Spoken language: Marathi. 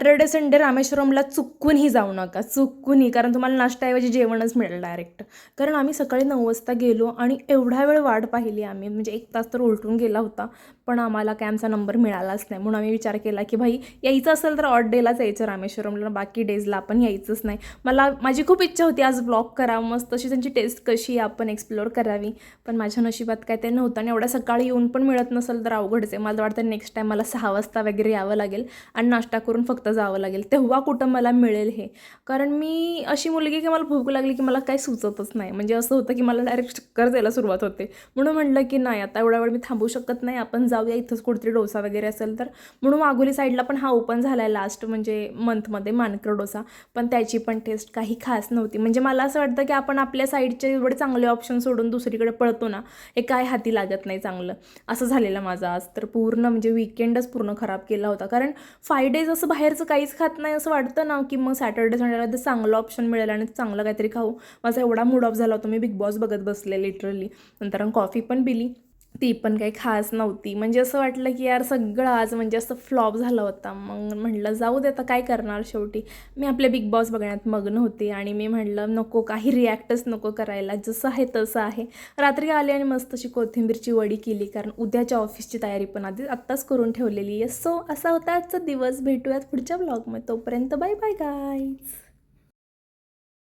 सॅटर्डे संडे रामेश्वरमला चुकूनही जाऊ नका, चुकूनही. कारण तुम्हाला नाश्त्याऐवजी जेवणच मिळेल डायरेक्ट. कारण आम्ही सकाळी 9 वाजता गेलो आणि एवढा वेळ वाट पाहिली आम्ही, म्हणजे 1 तास तर उलटून गेला होता. पण आम्हाला काय आमचा नंबर मिळालाच नाही. म्हणून आम्ही विचार केला की भाई यायचं असेल तर ऑड डेलाच यायचं रामेश्वरमला, बाकी डेजला आपण यायचंच नाही. माझी खूप इच्छा होती आज ब्लॉग करावं, मस्त तशी त्यांची टेस्ट कशी आहे आपण एक्सप्लोअर करावी. पण माझ्या नशिबात काय ते नव्हतं आणि एवढ्या सकाळी येऊन पण मिळत नसेल तर अवघडच आहे. मला वाटतं नेक्स्ट टाईम मला 6 वाजता वगैरे यावं लागेल आणि नाश्ता करून फक्त जावं लागेल, तेव्हा कुठं मला मिळेल हे. कारण मी अशी मुलगी की मला भूक लागली की मला काही सुचतच नाही. म्हणजे असं होतं की मला डायरेक्ट चक्कर द्यायला सुरुवात होते. म्हणून म्हटलं की नाही, आता एवढा वेळ मी थांबू शकत नाही, आपण जाऊया इथंच कुठेतरी डोसा वगैरे असेल तर. म्हणून वाघोली साईडला पण हा ओपन झाला आहे लास्ट म्हणजे मंथमध्ये, मानकर डोसा. पण त्याची पण टेस्ट काही खास नव्हती. म्हणजे मला असं वाटतं की आपण आपल्या साईडचे एवढे चांगले ऑप्शन सोडून दुसरीकडे पळतो ना, हे काय हाती लागत नाही चांगलं. असं झालेलं माझं आज तर. पूर्ण म्हणजे वीकेंडच पूर्ण खराब केला होता. कारण 5 डेज असं बाहेरचं काहीच खात नाही असं वाटतं ना, की मग सॅटर्डे संडेला तर चांगलं ऑप्शन मिळेल आणि चांगलं काहीतरी खाऊ. माझा एवढा मूड ऑफ झाला होता, मी बिग बॉस बघत बसले लिटरली. नंतर कॉफी पण पिली, ती पण काही खास नव्हती. म्हणजे असं वाटलं की यार सगळं आज म्हणजे असं फ्लॉप झालं होता. मग म्हटलं जाऊ दे, आता काय करणार. शेवटी मी आपले बिग बॉस बघण्यात मग्न होते आणि मी म्हटलं नको, काही रिॲक्टच नको करायला, जसं आहे तसं आहे. रात्री आले आणि मस्त अशी कोथिंबीरची वडी केली, कारण उद्याच्या ऑफिसची तयारी पण आत्ताच करून ठेवलेली आहे. सो असा होता आजचा दिवस. भेटूयात पुढच्या ब्लॉगमध्ये, तोपर्यंत बाय बाय गाईज.